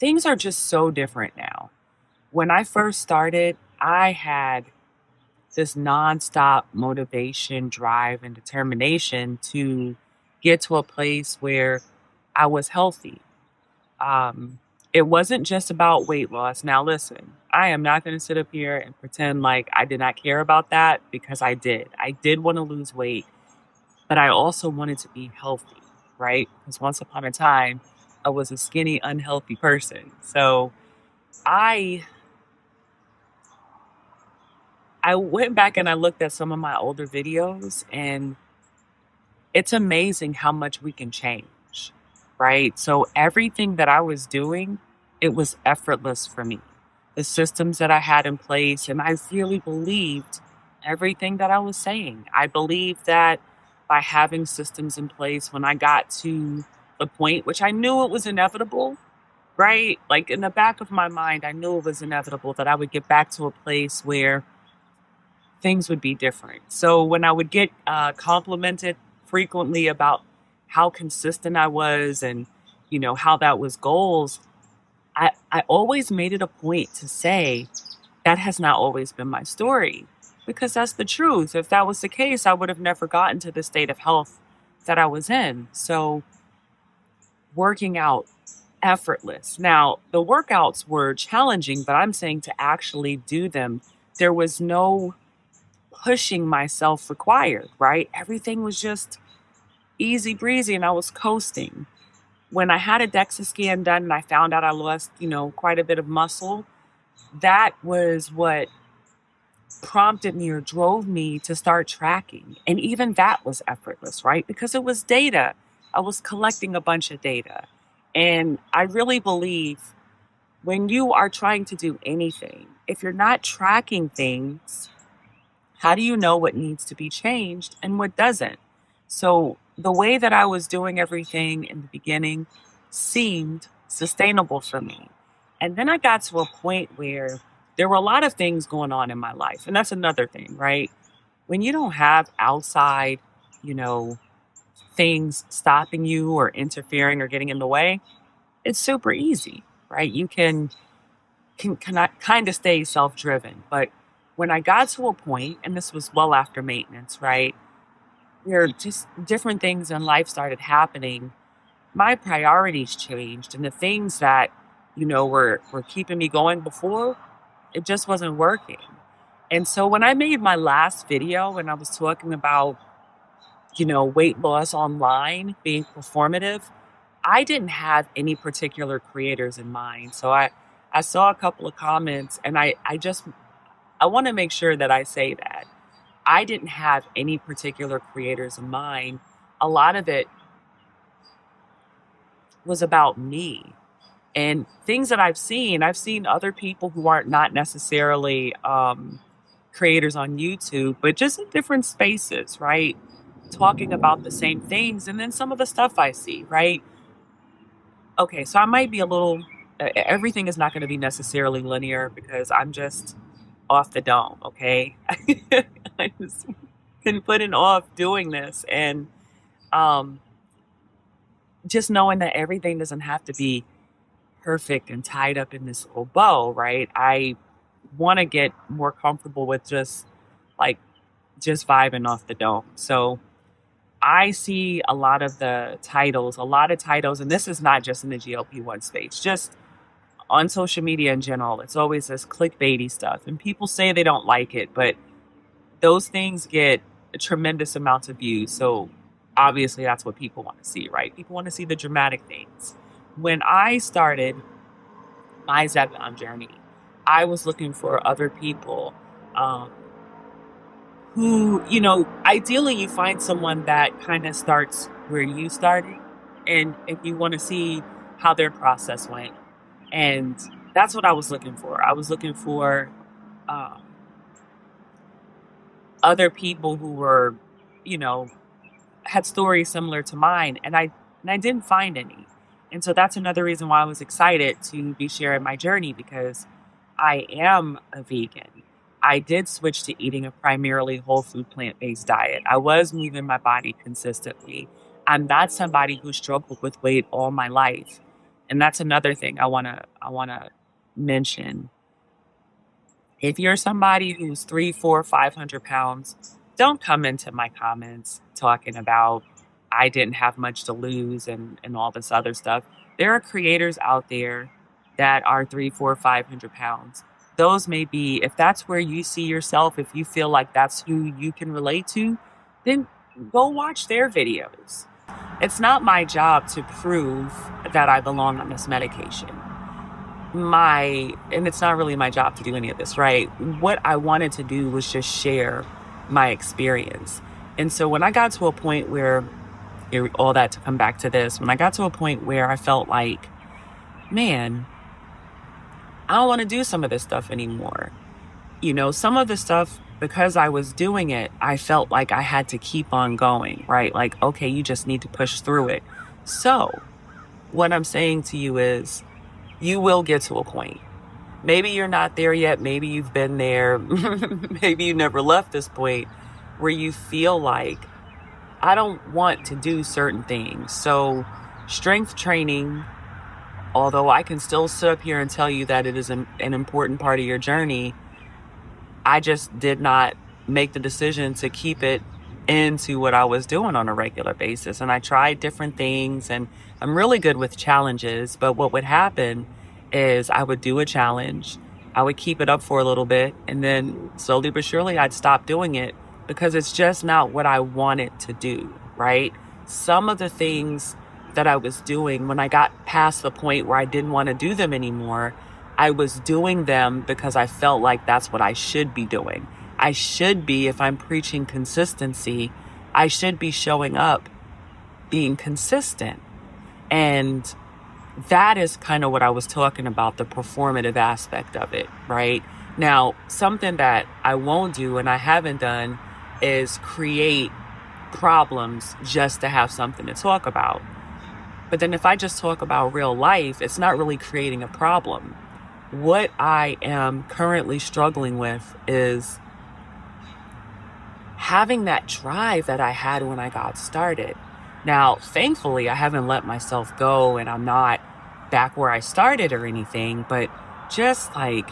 things are just so different now. When I first started, I had this nonstop motivation, drive, and determination to get to a place where I was healthy. Um, it wasn't just about weight loss. Now, listen, I am not going to sit up here and pretend like I did not care about that because I did. I did want to lose weight, but I also wanted to be healthy, right? Because once upon a time, I was a skinny, unhealthy person. So I I went back and I looked at some of my older videos, and it's amazing how much we can change, right? So everything that I was doing, it was effortless for me. The systems that I had in place, and I really believed everything that I was saying. I believed that by having systems in place, when I got to the point, which I knew it was inevitable, right? Like in the back of my mind, I knew it was inevitable that I would get back to a place where things would be different. So when I would get complimented frequently about how consistent I was and how that was goals, I always made it a point to say that has not always been my story because that's the truth. If that was the case, I would have never gotten to the state of health that I was in. So working out effortless. Now, the workouts were challenging, but I'm saying to actually do them, there was no pushing myself required, right? Everything was just easy breezy and I was coasting. When I had a DEXA scan done and I found out I lost, quite a bit of muscle, that was what prompted me or drove me to start tracking. And even that was effortless, right? Because it was data. I was collecting a bunch of data. And I really believe when you are trying to do anything, if you're not tracking things, how do you know what needs to be changed and what doesn't? So the way that I was doing everything in the beginning seemed sustainable for me. And then I got to a point where there were a lot of things going on in my life. And that's another thing, right? When you don't have outside, you know, things stopping you or interfering or getting in the way, it's super easy, right? You can kind of stay self-driven. But when I got to a point, and this was well after maintenance, right? Where just different things in life started happening, my priorities changed and the things that, were keeping me going before, it just wasn't working. And so when I made my last video and I was talking about, weight loss online being performative, I didn't have any particular creators in mind. So I saw a couple of comments and I want to make sure that I say that. I didn't have any particular creators in mind. A lot of it was about me and things that I've seen other people who aren't not necessarily creators on YouTube, but just in different spaces, right? Talking about the same things. And then some of the stuff I see, right? Okay, so I might be a little, everything is not going to be necessarily linear because I'm just off the dome, okay? I just been putting off doing this and um, just knowing that everything doesn't have to be perfect and tied up in this little bow, right? I want to get more comfortable with like just vibing off the dome. So I see a lot of titles, and this is not just in the GLP-1 space, just on social media in general. It's always this clickbaity stuff, and people say they don't like it, but those things get a tremendous amounts of views. So obviously that's what people want to see, right? People want to see the dramatic things. When I started my Zebulon journey, I was looking for other people um, who, ideally you find someone that kind of starts where you started and if you want to see how their process went. And that's what I was looking for. I was looking for um, other people who were, you know, had stories similar to mine, and I didn't find any. And so that's another reason why I was excited to be sharing my journey because I am a vegan. I did switch to eating a primarily whole food plant-based diet. I was moving my body consistently. I'm not somebody who struggled with weight all my life. And that's another thing I wanna mention. If you're somebody who's 3, 4, 500 pounds, don't come into my comments talking about I didn't have much to lose and all this other stuff. There are creators out there that are 3, 4, 500 pounds. Those may be, if that's where you see yourself, if you feel like that's who you can relate to, then go watch their videos. It's not my job to prove that I belong on this medication. And it's not really my job to do any of this, right? What I wanted to do was just share my experience. And so when I got to a point where, all that to come back to this, when I got to a point where I felt like, man, I don't want to do some of this stuff anymore. Some of the stuff, because I was doing it, I felt like I had to keep on going, right? Like, okay, you just need to push through it. So what I'm saying to you is, you will get to a point. Maybe you're not there yet. Maybe you've been there. Maybe you never left this point where you feel like, I don't want to do certain things. So strength training, although I can still sit up here and tell you that it is an important part of your journey, I just did not make the decision to keep it into what I was doing on a regular basis. And I tried different things, and I'm really good with challenges. But what would happen is I would do a challenge, I would keep it up for a little bit, and then slowly but surely I'd stop doing it because it's just not what I wanted to do, right? Some of the things that I was doing, when I got past the point where I didn't want to do them anymore, I was doing them because I felt like that's what I should be doing. I should be, if I'm preaching consistency, I should be showing up, being consistent. And that is kind of what I was talking about, the performative aspect of it, right? Now, something that I won't do and I haven't done is create problems just to have something to talk about. But then if I just talk about real life, it's not really creating a problem. What I am currently struggling with is having that drive that I had when I got started. Now, thankfully, I haven't let myself go and I'm not back where I started or anything, but just like,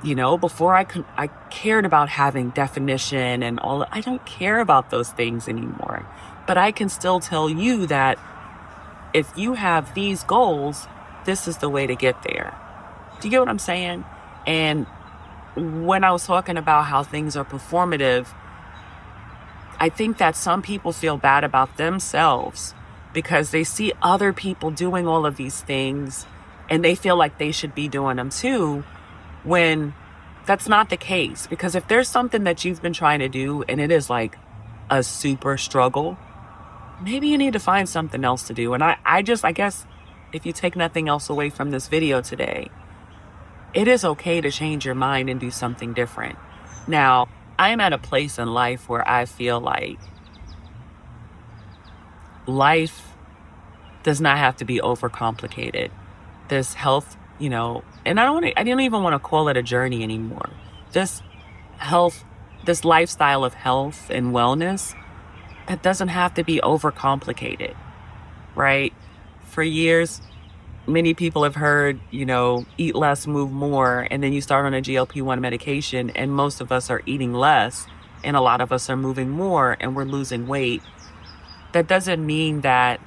before I cared about having definition and all. I don't care about those things anymore. But I can still tell you that if you have these goals, this is the way to get there. Do you get what I'm saying? And when I was talking about how things are performative, I think that some people feel bad about themselves because they see other people doing all of these things and they feel like they should be doing them too, when that's not the case. Because if there's something that you've been trying to do and it is like a super struggle, maybe you need to find something else to do. And I guess if you take nothing else away from this video today, it is okay to change your mind and do something different. Now, I am at a place in life where I feel like life does not have to be overcomplicated. This health, and I don't even want to call it a journey anymore. This lifestyle of health and wellness, it doesn't have to be overcomplicated, right? For years, many people have heard, eat less, move more, and then you start on a GLP-1 medication, and most of us are eating less, and a lot of us are moving more, and we're losing weight. That doesn't mean that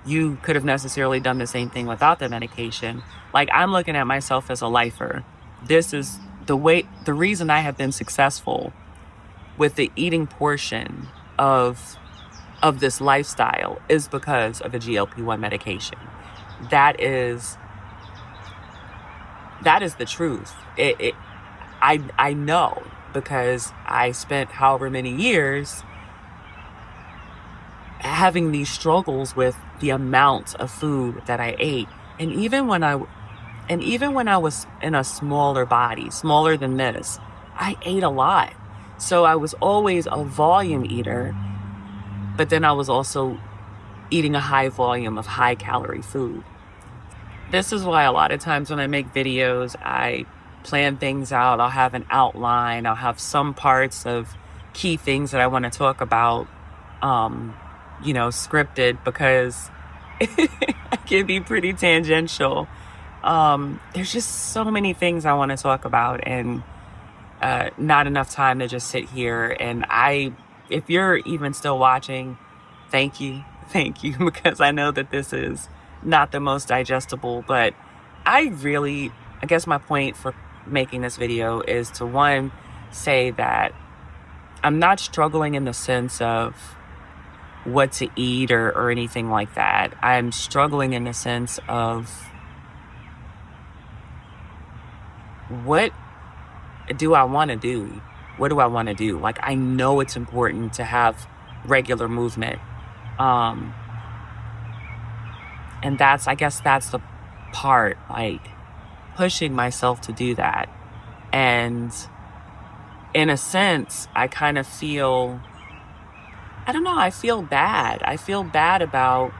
you could have necessarily done the same thing without the medication. Like, I'm looking at myself as a lifer. This is the reason I have been successful with the eating portion of this lifestyle is because of a GLP-1 medication. That is the truth. I know, because I spent however many years having these struggles with the amount of food that I ate. And even when I was in a smaller body, smaller than this, I ate a lot. So I was always a volume eater, but then I was also eating a high volume of high calorie food. This is why a lot of times when I make videos, I plan things out. I'll have an outline. I'll have some parts of key things that I want to talk about, scripted, because I can be pretty tangential. There's just so many things I want to talk about, and not enough time to just sit here. And if you're even still watching, thank you. Thank you, because I know that this is not the most digestible, but I guess my point for making this video is to, one, say that I'm not struggling in the sense of what to eat or anything like that. I'm struggling in the sense of, what do I want to do? What do I want to do? Like, I know it's important to have regular movement. Um, and I guess that's the part, like, pushing myself to do that. And in a sense, I kind of feel, I don't know, I feel bad. I feel bad about,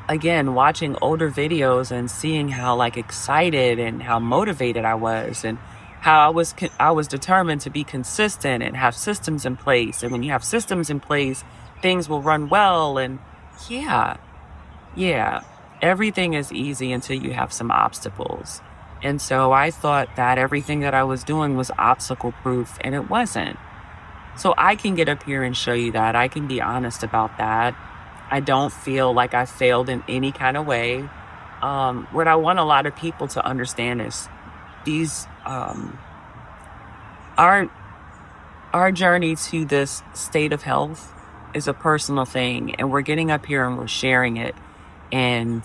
again, watching older videos and seeing how, like, excited and how motivated I was, and how I was determined to be consistent and have systems in place. And when you have systems in place, things will run well. And yeah, yeah, everything is easy until you have some obstacles. And so I thought that everything that I was doing was obstacle proof, and it wasn't. So I can get up here and show you that. I can be honest about that. I don't feel like I failed in any kind of way. What I want a lot of people to understand is these, our journey to this state of health is a personal thing, and we're getting up here and we're sharing it. And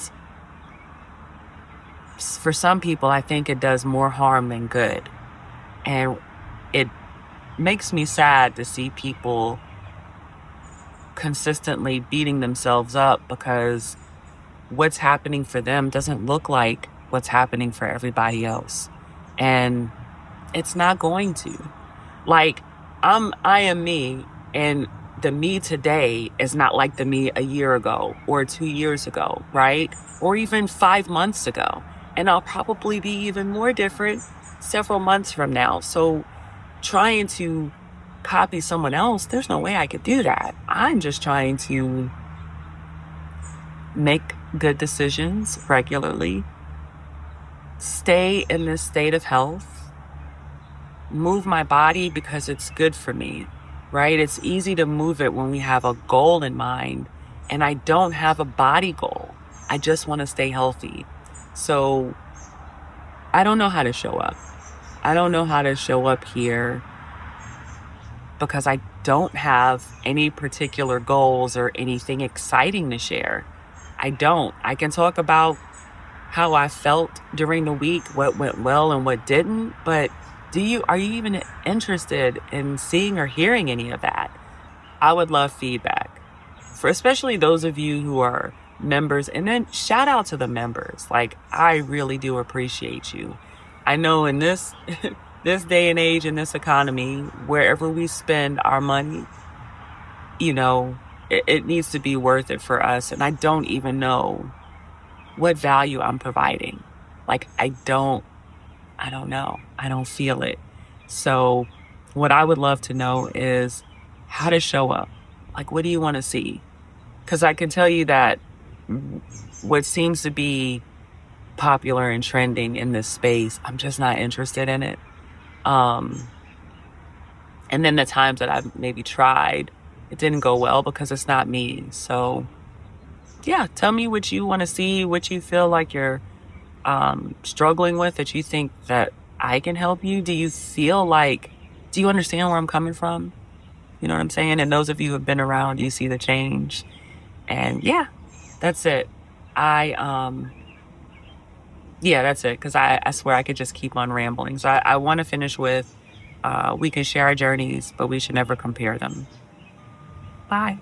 for some people, I think it does more harm than good. And it makes me sad to see people consistently beating themselves up because what's happening for them doesn't look like what's happening for everybody else. And it's not going to. Like, I am me, and the me today is not like the me a year ago or 2 years ago, right? Or even 5 months ago. And I'll probably be even more different several months from now. So trying to copy someone else, there's no way I could do that. I'm just trying to make good decisions regularly, stay in this state of health, move my body because it's good for me, right? It's easy to move it when we have a goal in mind, and I don't have a body goal. I just want to stay healthy. So I don't know how to show up. I don't know how to show up here because I don't have any particular goals or anything exciting to share. I don't. I can talk about how I felt during the week, what went well and what didn't, but are you even interested in seeing or hearing any of that? I would love feedback, for especially those of you who are members. And then shout out to the members. Like, I really do appreciate you. I know in this this day and age, in this economy, wherever we spend our money, it needs to be worth it for us. And I don't even know what value I'm providing. Like, I don't know. I don't feel it. So what I would love to know is how to show up. Like, what do you want to see? Because I can tell you that what seems to be popular and trending in this space, I'm just not interested in it. And then the times that I've maybe tried, it didn't go well because it's not me. So yeah, tell me what you want to see, what you feel like you're struggling with, that you think that I can help you. Do you understand where I'm coming from? You know what I'm saying? And those of you who have been around, you see the change. And yeah, that's it. That's it. Because I swear I could just keep on rambling. So I want to finish with, we can share our journeys, but we should never compare them. Bye.